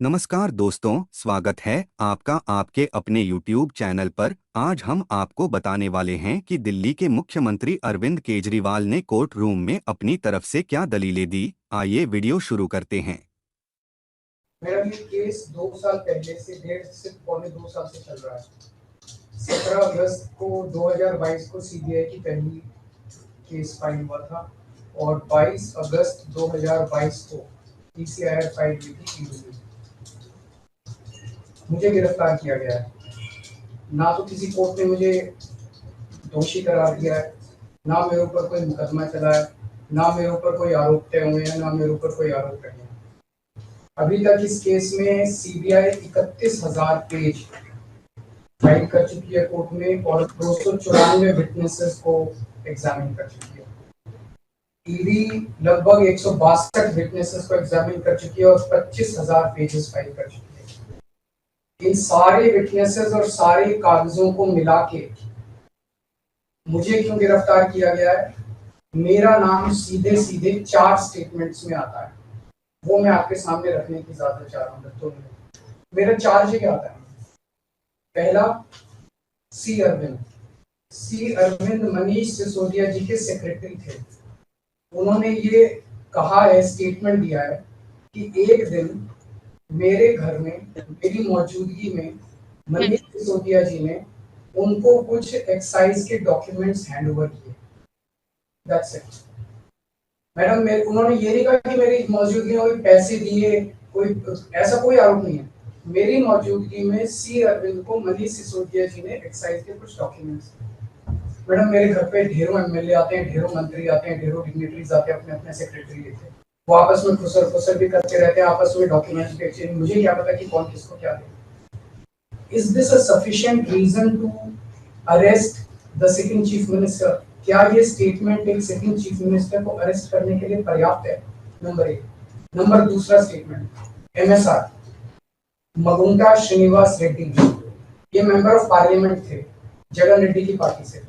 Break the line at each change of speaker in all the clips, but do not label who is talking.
नमस्कार दोस्तों, स्वागत है आपका आपके अपने YouTube चैनल पर। आज हम आपको बताने वाले हैं कि दिल्ली के मुख्यमंत्री अरविंद केजरीवाल ने कोर्ट रूम में अपनी तरफ से क्या दलीलें दी। आइए वीडियो शुरू करते हैं।
मेरा ये केस 2 साल पहले से 1.5 से 2 साल से चल रहा है। 17 अगस्त को 2022 को सीबीआई की पहली केस फाइल हुआ था और 22 अगस्त 2022 को पीसीआर फाइल हुई थी ईडी। मुझे गिरफ्तार किया गया है। ना तो किसी कोर्ट ने मुझे दोषी करार दिया है, ना मेरे ऊपर कोई मुकदमा चला है, ना मेरे ऊपर कोई आरोप तय हुए हैं, ना मेरे ऊपर कोई आरोप नहीं है। अभी तक इस केस में सीबीआई 31,000 पेज फाइल कर चुकी है कोर्ट में और 294 विटनेसेस को एग्जामिन कर चुकी है। ईडी लगभग 162 विटनेसेस को एग्जामिन कर चुकी है और 25,000 पेजेस फाइल कर चुकी है। इन सारे विटनेसेस और सारे कागजों को मिला के मुझे क्यों गिरफ्तार किया गया है? मेरा नाम सीधे सीधे 4 स्टेटमेंट्स में आता है, वो मैं आपके सामने रखने की इजाजत चाह रहा हूँ। तो मेरा चार्ज क्या आता है? पहला, सी अरविंद मनीष सिसोदिया जी के सेक्रेटरी थे। उन्होंने ये कहा है, स्टेटमेंट दिया है कि एक दिन मेरे घर में मेरी मौजूदगी में मनीष सिसोदिया जी ने उनको कुछ एक्साइज के डॉक्यूमेंट्स हैंड ओवर किए। That's it madam. उन्होंने ये नहीं कहा कि मेरी मौजूदगी में पैसे दिए, कोई ऐसा कोई आरोप नहीं है। मेरी मौजूदगी में सी अरविंद को मनीष सिसोदिया जी ने एक्साइज के कुछ डॉक्यूमेंट्स। मैडम, मेरे घर पे ढेरों एमएलए आते हैं, ढेरों मंत्री आते हैं, ढेरों डिग्निटरीज आते हैं, अपने अपने सेक्रेटरी लेते हैं, वो आपस में खुसर भी करते रहते हैं, आपस में डॉक्यूमेंट्स भी एक्सचेंज। मुझे क्या पता कि कौन किसको क्या दे। Is this a sufficient reason to arrest the sitting chief minister? क्या ये स्टेटमेंट एक सिटिंग चीफ मिनिस्टर को अरेस्ट करने के लिए पर्याप्त है? नंबर एक। नंबर दूसरा स्टेटमेंट, एमएसआर मगुंटा श्रीनिवास रेड्डी, ये मेंबर ऑफ पार्लियामेंट थे, जगन रेड्डी की पार्टी से।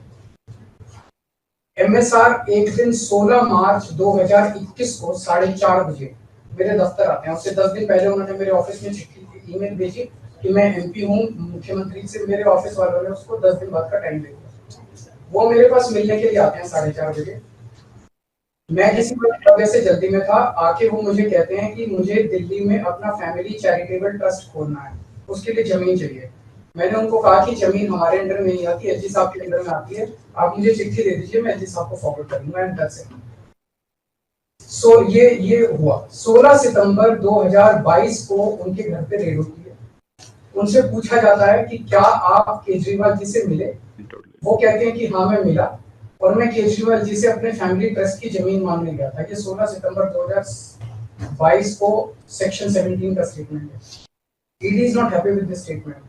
एमएसआर एक दिन 16 मार्च 2021 को 4:30 बजे मेरे दफ्तर आते हैं। उससे 10 दिन पहले उन्होंने मेरे ऑफिस में चिट्ठी ईमेल भेजी कि मैं एमपी हूँ, मुख्यमंत्री से मेरे ऑफिस वालों ने उसको 10 दिन बाद का टाइम दे दिया। वो मेरे पास मिलने के लिए आते हैं 4:30 बजे। मैं किसी वजह से जल्दी में था, आके वो मुझे कहते हैं कि मुझे दिल्ली में अपना फैमिली चैरिटेबल ट्रस्ट खोलना है, उसके लिए जमीन चाहिए। मैंने उनको कहा कि जमीन हमारे अंडर में नहीं आती, एलजी साहब के अंडर में आती है, आप मुझे चिट्ठी दे दीजिए, मैं एलजी साहब को फॉरवर्ड कर दूंगा। And that's it. सो ये हुआ। 16 सितंबर 2022 को उनके घर पे रेड होती है। उनसे पूछा जाता है कि क्या आप केजरीवाल जी से मिले? वो कहते हैं कि हाँ मैं मिला और मैं केजरीवाल जी से अपने फैमिली ट्रस्ट की जमीन मांगने गया था। ये 16 सितंबर 2022 को सेक्शन 17 का स्टेटमेंट है। ED is not happy with this statement.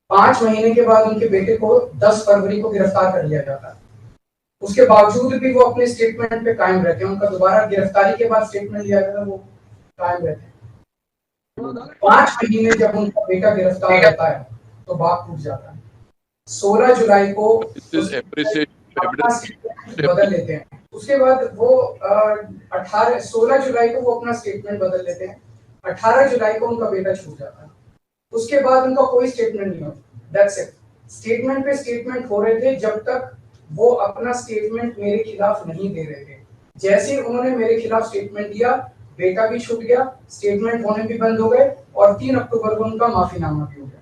5 महीने के बाद उनके बेटे को 10 फरवरी को गिरफ्तार कर लिया जाता है। उसके बावजूद भी वो अपने स्टेटमेंट पे कायम रहते हैं। उनका दोबारा गिरफ्तारी के बाद स्टेटमेंट लिया गया, वो कायम रहते हैं। 5 महीने जब उनका बेटा गिरफ्तार रहता है तो बात टूट जाता है। 16 जुलाई को बदल लेते हैं। उसके बाद वो 16 जुलाई को वो अपना स्टेटमेंट बदल लेते हैं। 18 जुलाई को उनका बेटा छूट जाता है। उसके बाद उनका कोई स्टेटमेंट नहीं होता। That's it. स्टेटमेंट पे स्टेटमेंट हो रहे थे जब तक वो अपना स्टेटमेंट मेरे खिलाफ नहीं दे रहे थे। जैसे उन्होंने मेरे खिलाफ स्टेटमेंट दिया, बेटा भी छूट गया, स्टेटमेंट होने भी बंद हो गए और 3 अक्टूबर को उनका माफीनामा भी हो गया।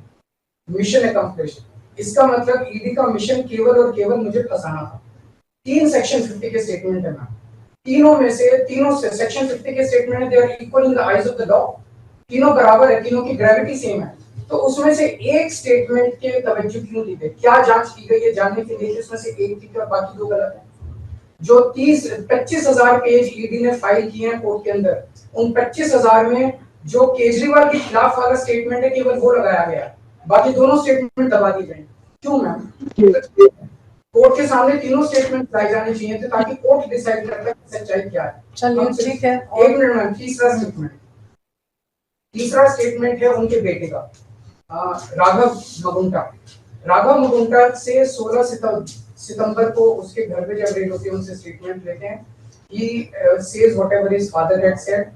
Mission accomplished. इसका मतलब ईडी का मिशन केवल और केवल मुझे फंसाना था। 3 सेक्शन 50 के स्टेटमेंट है। तीनों से सेक्शन 50 के स्टेटमेंट है, they are equal in the eyes of the law. तीनों बराबर है, तीनों की ग्रेविटी सेम है। तो उसमें से एक स्टेटमेंट के तवज्जो क्यों दी गई? क्या जांच की गई है जानने के लिए उसमें से एक ठीक है, बाकी 2 गलत है। जो 25,000 पेज ईडी ने फाइल किए हैं कोर्ट के अंदर, उन 25,000 में जो केजरीवाल के खिलाफ वाला स्टेटमेंट है केवल वो लगाया गया, बाकी दोनों स्टेटमेंट दबा दी गई। क्यों मैम? कोर्ट के सामने तीनों स्टेटमेंट लाए जाने चाहिए थे ताकि कोर्ट डिसाइड कर ले सच्चाई क्या है।
चलिए ठीक है।
एक मिनट मैम, तीसरा स्टेटमेंट है उनके बेटे का, राघव मगुंटा से 16 सितंबर को उसके घर पे जब रेड होती है उनसे स्टेटमेंट लेते हैं। He says whatever his father had said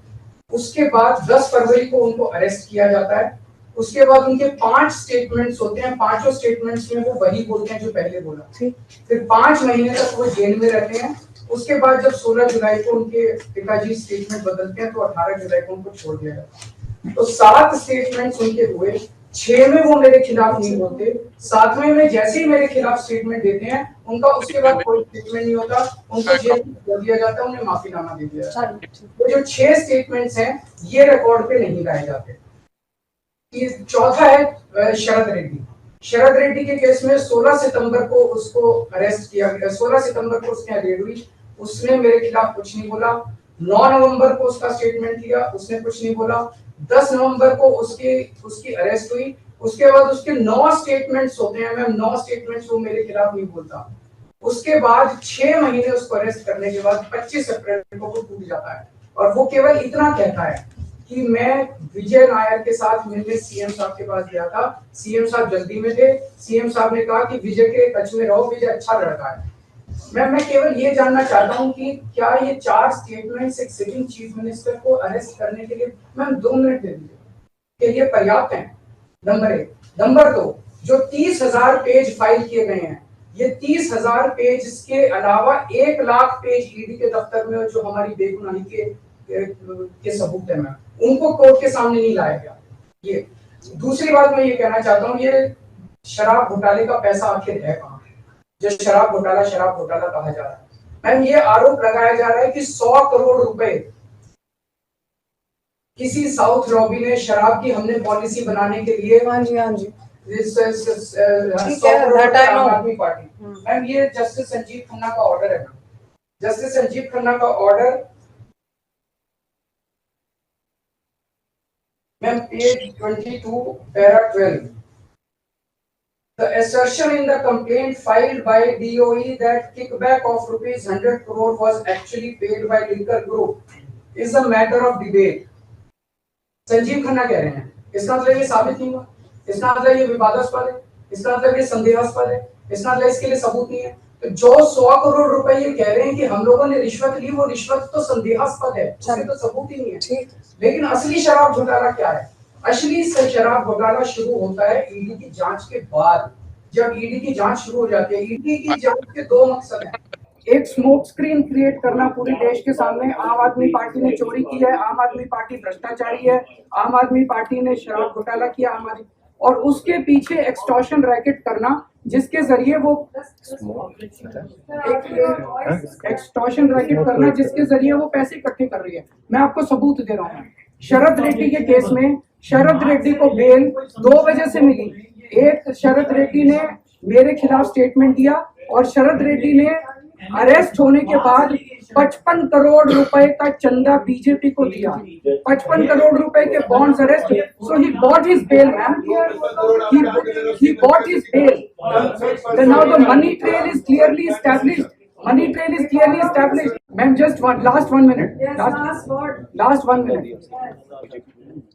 उसके बाद 10 फरवरी को उनको अरेस्ट किया जाता है। उसके बाद उनके 5 स्टेटमेंट्स होते हैं, पांचों स्टेटमेंट्स में वो वही बोलते हैं जो पहले बोला। फिर 5 महीने तक वो जेल में रहते हैं। उसके बाद जब 16 जुलाई को उनके पिताजी स्टेटमेंट बदलते हैं तो 18 जुलाई को उनको छोड़ दिया जाता है। तो 7 स्टेटमेंट्स उनके हुए, 6 में वो मेरे खिलाफ नहीं बोलते, 7वें में जैसे ही मेरे खिलाफ स्टेटमेंट देते हैं उनका उसके बाद कोई स्टेटमेंट नहीं होता, उनको जेल कर दिया जाता है, उन्हें माफीनामा दे दिया जाता है। तो जो 6 स्टेटमेंट्स हैं ये रिकॉर्ड पे नहीं लाए जाते। चौथा है शरद रेड्डी। शरद रेड्डी के केस में 16 सितंबर को उसको अरेस्ट किया गया, 16 सितंबर को उसकी रेड हुई, उसने मेरे खिलाफ कुछ नहीं बोला। 9 नवंबर को उसका स्टेटमेंट लिया, उसने कुछ नहीं बोला। 10 नवंबर को उसकी अरेस्ट हुई। उसके बाद उसके 9 स्टेटमेंट्स होते हैं, मैम 9 स्टेटमेंट्स वो मेरे खिलाफ नहीं बोलता। उसके बाद 6 महीने उसको अरेस्ट करने के बाद 25 अप्रैल को वो टूट जाता है और वो केवल इतना कहता है कि मैं विजय नायर के साथ मिलने सीएम साहब के पास गया था, सीएम साहब जल्दी में थे, सीएम साहब ने कहा कि विजय के टच में रहो, विजय अच्छा लड़का है। मैं केवल ये जानना चाहता हूं कि क्या ये 4 स्टेटमेंट्स एक सिटिंग चीफ मिनिस्टर को अरेस्ट करने के लिए, मैम 2 मिनट दे दीजिए, कि ये पर्याप्त है? नंबर 1। नंबर 2, जो 30,000 पेज फाइल किए गए हैं, ये 30,000 पेज के अलावा 1 लाख पेज ईडी के दफ्तर में जो हमारी बेगुनाही के सबूत है, मैम उनको कोर्ट के सामने नहीं लाया गया। ये दूसरी बात मैं ये कहना चाहता हूँ, ये शराब घोटाले का पैसा आखिर है कहाँ, जो शराब घोटाला कहा जा रहा है? मैम ये आरोप लगाया जा रहा है कि 100 करोड़ रुपए किसी साउथ लॉबी ने शराब की हमने पॉलिसी बनाने के लिए, हाँ जी आम आदमी पार्टी, मैम ये जस्टिस संजीव खन्ना का ऑर्डर है। जस्टिस संजीव खन्ना का order ma'am page 22 para 12, the assertion in the complaint filed by DOE that kickback of rupees 100 crore was actually paid by liquor group is a matter of debate। Sanjeev Khanna कह रहे हैं, इसका मतलब ये साबित नहीं हुआ, इसका मतलब ये विवादास्पद है, इसका मतलब ये संदेहास्पद है, इसका मतलब इसके लिए सबूत नहीं है। तो जो 100 करोड़ रुपए ये कह रहे हैं कि हम लोगों ने रिश्वत ली, वो रिश्वत तो संदेहास्पद है, उसके तो सबूत ही नहीं है। लेकिन असली शराब घोटाला क्या है? असली शराब घोटाला शुरू होता है ईडी की जांच के बाद। जब ईडी की जांच शुरू हो जाती है, ईडी की जांच के 2 मकसद हैं। एक स्मोक स्क्रीन क्रिएट करना पूरे देश के सामने, आम आदमी पार्टी ने चोरी की है, आम आदमी पार्टी भ्रष्टाचारी है, आम आदमी पार्टी ने शराब घोटाला किया, और उसके पीछे एक्सटॉर्शन रैकेट करना जिसके जरिए वो एक्सटॉर्शन रैकेट करना जिसके जरिए वो पैसे इकट्ठे कर रही है। मैं आपको सबूत दे रहा हूँ। शरद रेड्डी के केस में शरद रेड्डी को बेल 2 वजह से मिली। एक, शरद रेड्डी ने मेरे खिलाफ स्टेटमेंट दिया और शरद रेड्डी ने अरेस्ट होने के बाद 55 करोड़ रुपए का चंदा बीजेपी को दिया। 55 करोड़ रुपए के bonds arrest, so he bought his bail ma'am, he bought his bail. Then now the money trail is clearly established. Money trail is clearly established. Ma'am, just last 1 minute. Last 1 minute.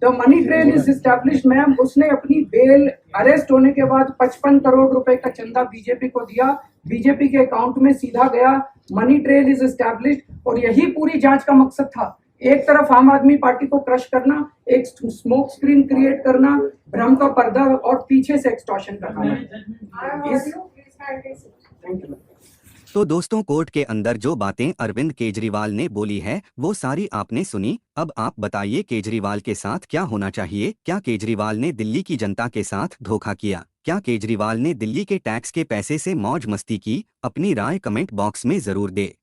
The money trail is established, ma'am. उसने अपनी bell arrest होने के बाद 55 करोड़ रुपए का चंदा BJP को दिया, बीजेपी के अकाउंट में सीधा गया। मनी ट्रेल इज एस्टैब्लिश्ड और यही पूरी जांच का मकसद था। एक तरफ आम आदमी पार्टी को क्रश करना, एक स्मोक स्क्रीन क्रिएट करना, भ्रम का पर्दा और पीछे से एक्सटॉर्शन करना। Thank you.
तो दोस्तों, कोर्ट के अंदर जो बातें अरविंद केजरीवाल ने बोली है वो सारी आपने सुनी। अब आप बताइए केजरीवाल के साथ क्या होना चाहिए? क्या केजरीवाल ने दिल्ली की जनता के साथ धोखा किया? क्या केजरीवाल ने दिल्ली के टैक्स के पैसे से मौज मस्ती की? अपनी राय कमेंट बॉक्स में जरूर दे।